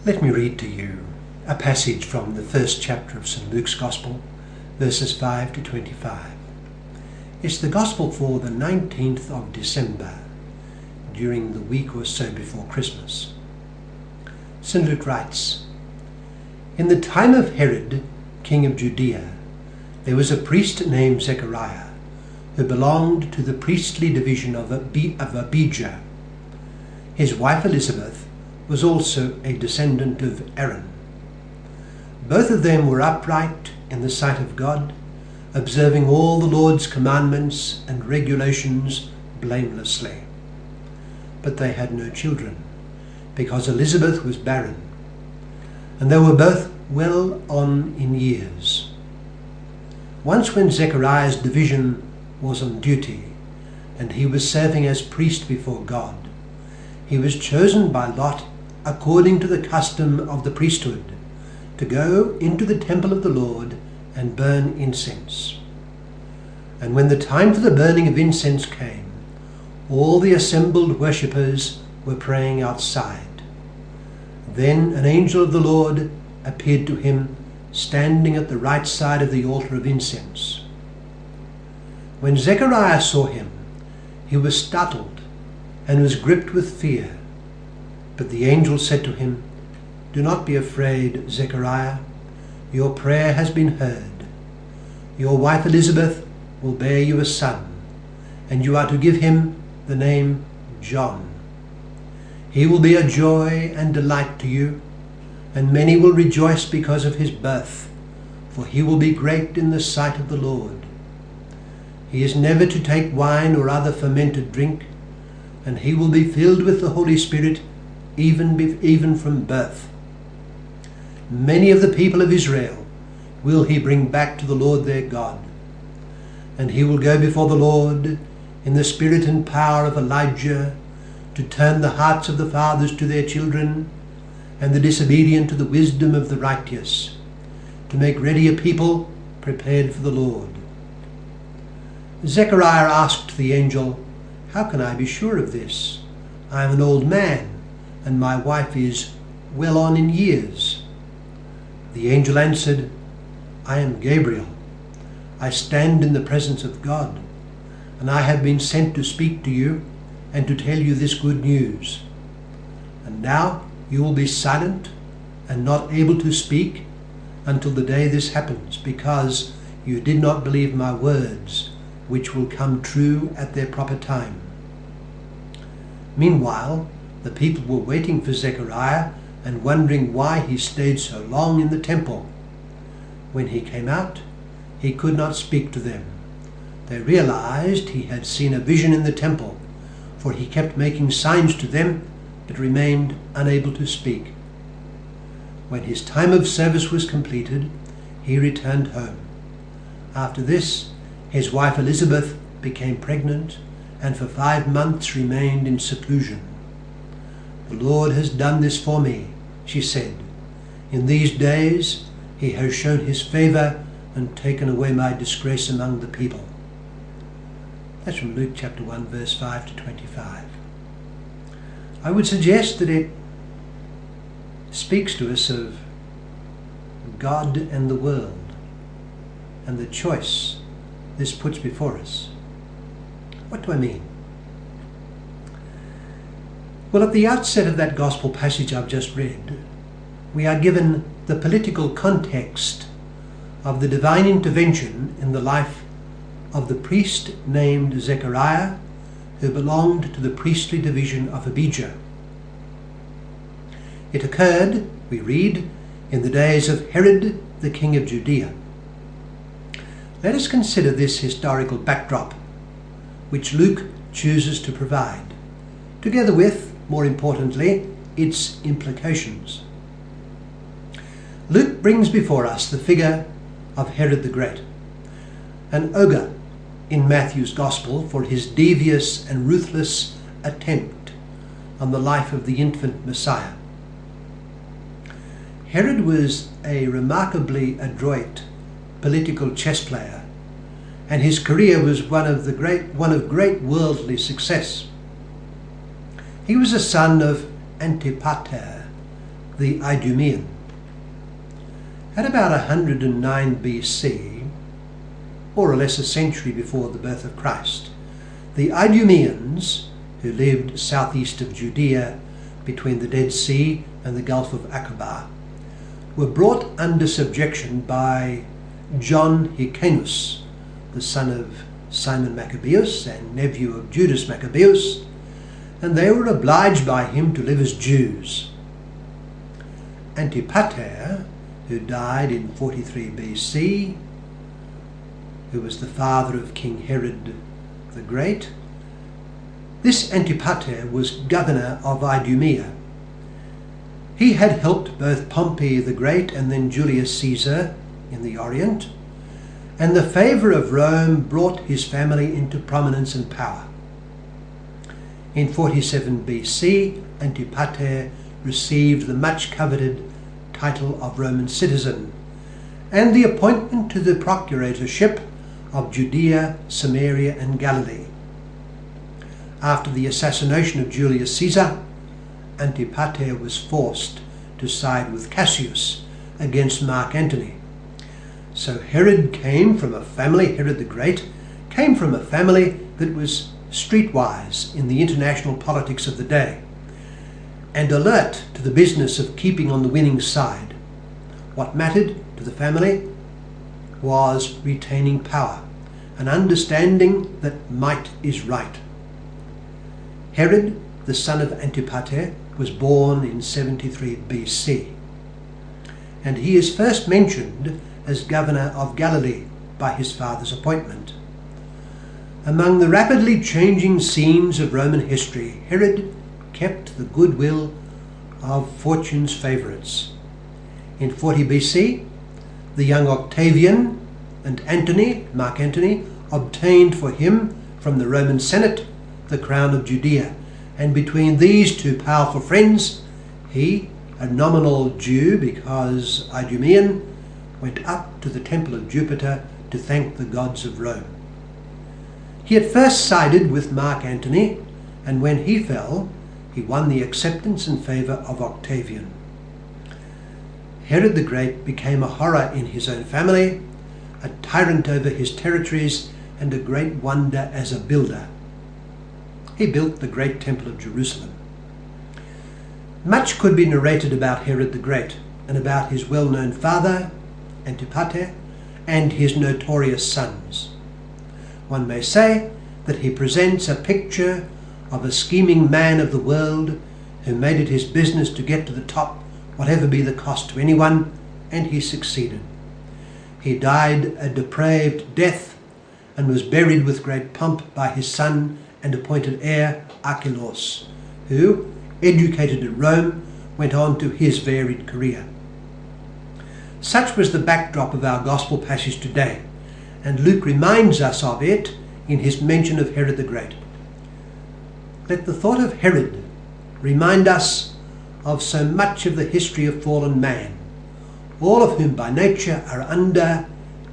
Let me read to you a passage from the first chapter of St. Luke's Gospel, verses 5 to 25. It's the Gospel for the 19th of December, during the week or so before Christmas. St. Luke writes, "In the time of Herod, king of Judea, there was a priest named Zechariah, who belonged to the priestly division of Abijah. His wife Elizabeth was also a descendant of Aaron. Both of them were upright in the sight of God, observing all the Lord's commandments and regulations blamelessly. But they had no children, because Elizabeth was barren, and they were both well on in years. Once when Zechariah's division was on duty, and he was serving as priest before God, he was chosen by lot according to the custom of the priesthood, to go into the temple of the Lord and burn incense. And when the time for the burning of incense came, all the assembled worshippers were praying outside. Then an angel of the Lord appeared to him, standing at the right side of the altar of incense. When Zechariah saw him, he was startled and was gripped with fear. But the angel said to him, 'Do not be afraid, Zechariah. Your prayer has been heard. Your wife Elizabeth will bear you a son, and you are to give him the name John. He will be a joy and delight to you, and many will rejoice because of his birth, for he will be great in the sight of the Lord. He is never to take wine or other fermented drink, and he will be filled with the Holy Spirit even from birth. Many of the people of Israel will he bring back to the Lord their God, and he will go before the Lord in the spirit and power of Elijah, to turn the hearts of the fathers to their children, and the disobedient to the wisdom of the righteous, to make ready a people prepared for the Lord." Zechariah asked the angel, "How can I be sure of this? I am an old man, and my wife is well on in years." The angel answered, "I am Gabriel. I stand in the presence of God, and I have been sent to speak to you and to tell you this good news. And now you will be silent and not able to speak until the day this happens, because you did not believe my words, which will come true at their proper time." Meanwhile, the people were waiting for Zechariah and wondering why he stayed so long in the temple. When he came out, he could not speak to them. They realized he had seen a vision in the temple, for he kept making signs to them, but remained unable to speak. When his time of service was completed, he returned home. After this, his wife Elizabeth became pregnant, and for 5 months remained in seclusion. "The Lord has done this for me," she said. "In these days he has shown his favor and taken away my disgrace among the people." That's from Luke chapter 1, verse 5 to 25. I would suggest that it speaks to us of God and the world, and the choice this puts before us. What do I mean? Well, at the outset of that gospel passage I've just read, we are given the political context of the divine intervention in the life of the priest named Zechariah, who belonged to the priestly division of Abijah. It occurred, we read, in the days of Herod, the king of Judea. Let us consider this historical backdrop, which Luke chooses to provide, together with, more importantly, its implications. Luke brings before us the figure of Herod the Great, an ogre in Matthew's Gospel for his devious and ruthless attempt on the life of the infant Messiah. Herod was a remarkably adroit political chess player, and his career was one of great worldly success. He was a son of Antipater, the Idumean. At about 109 BC, more or less a century before the birth of Christ, the Idumeans, who lived southeast of Judea between the Dead Sea and the Gulf of Aqaba, were brought under subjection by John Hyrcanus, the son of Simon Maccabeus and nephew of Judas Maccabeus, and they were obliged by him to live as Jews. Antipater, who died in 43 BC, who was the father of King Herod the Great, this Antipater was governor of Idumea. He had helped both Pompey the Great and then Julius Caesar in the Orient, and the favour of Rome brought his family into prominence and power. In 47 BC, Antipater received the much coveted title of Roman citizen and the appointment to the procuratorship of Judea, Samaria and Galilee. After the assassination of Julius Caesar, Antipater was forced to side with Cassius against Mark Antony. So Herod the Great came from a family that was streetwise in the international politics of the day, and alert to the business of keeping on the winning side. What mattered to the family was retaining power, an understanding that might is right. Herod, the son of Antipater, was born in 73 BC, and he is first mentioned as governor of Galilee by his father's appointment. Among the rapidly changing scenes of Roman history, Herod kept the goodwill of fortune's favourites. In 40 BC, the young Octavian and Mark Antony, obtained for him from the Roman Senate the crown of Judea, and between these two powerful friends, he, a nominal Jew because Idumean, went up to the temple of Jupiter to thank the gods of Rome. He at first sided with Mark Antony, and when he fell, he won the acceptance and favour of Octavian. Herod the Great became a horror in his own family, a tyrant over his territories, and a great wonder as a builder. He built the great temple of Jerusalem. Much could be narrated about Herod the Great and about his well-known father, Antipater, and his notorious sons. One may say that he presents a picture of a scheming man of the world who made it his business to get to the top, whatever be the cost to anyone, and he succeeded. He died a depraved death and was buried with great pomp by his son and appointed heir Archelaus, who, educated at Rome, went on to his varied career. Such was the backdrop of our gospel passage today, and Luke reminds us of it in his mention of Herod the Great. Let the thought of Herod remind us of so much of the history of fallen man, all of whom by nature are under,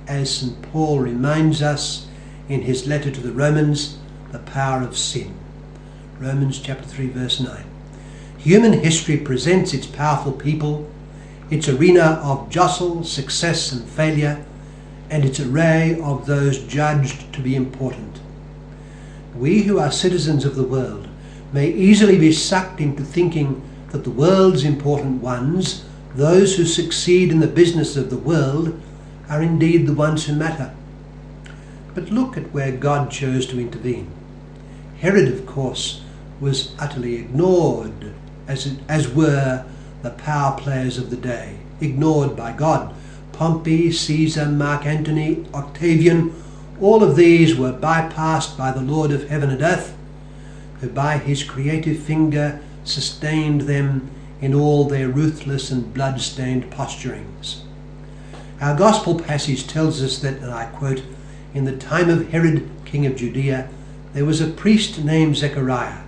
as St. Paul reminds us in his letter to the Romans, the power of sin. Romans chapter 3 verse 9. Human history presents its powerful people, its arena of jostle, success and failure, and its array of those judged to be important. We who are citizens of the world may easily be sucked into thinking that the world's important ones, those who succeed in the business of the world, are indeed the ones who matter. But look at where God chose to intervene. Herod, of course, was utterly ignored, as were the power players of the day, ignored by God. Pompey, Caesar, Mark Antony, Octavian, all of these were bypassed by the Lord of heaven and earth, who by his creative finger sustained them in all their ruthless and blood-stained posturings. Our gospel passage tells us that, and I quote, "In the time of Herod, king of Judea, there was a priest named Zechariah,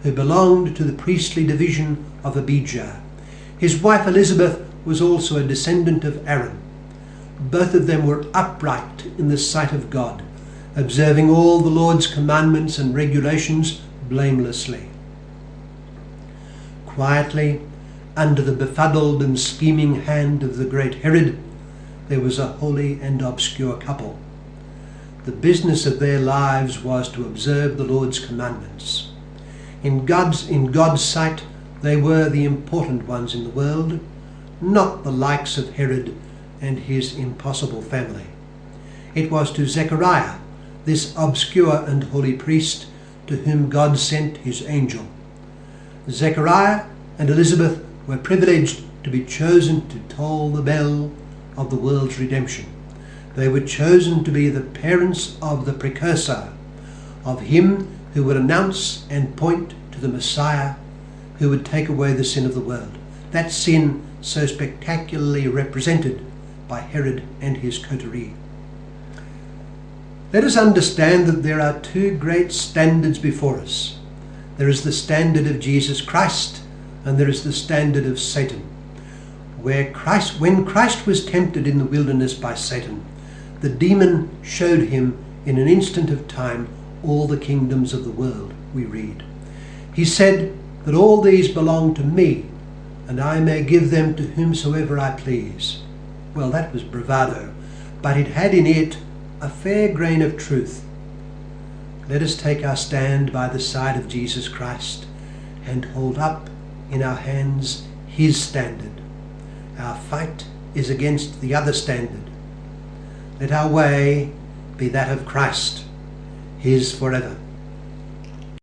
who belonged to the priestly division of Abijah. His wife Elizabeth was also a descendant of Aaron. Both of them were upright in the sight of God, observing all the Lord's commandments and regulations blamelessly." Quietly under the befuddled and scheming hand of the great Herod, there was a holy and obscure couple. The business of their lives was to observe the Lord's commandments. In God's sight, they were the important ones in the world, not the likes of Herod and his impossible family. It was to Zechariah, this obscure and holy priest, to whom God sent his angel. Zechariah and Elizabeth were privileged to be chosen to toll the bell of the world's redemption. They were chosen to be the parents of the precursor, of him who would announce and point to the Messiah who would take away the sin of the world. That sin so spectacularly represented by Herod and his coterie. Let us understand that there are two great standards before us. There is the standard of Jesus Christ, and there is the standard of Satan. When Christ was tempted in the wilderness by Satan, the demon showed him in an instant of time all the kingdoms of the world, we read. He said that all these belong to me, and I may give them to whomsoever I please. Well, that was bravado, but it had in it a fair grain of truth. Let us take our stand by the side of Jesus Christ and hold up in our hands his standard. Our fight is against the other standard. Let our way be that of Christ, his forever.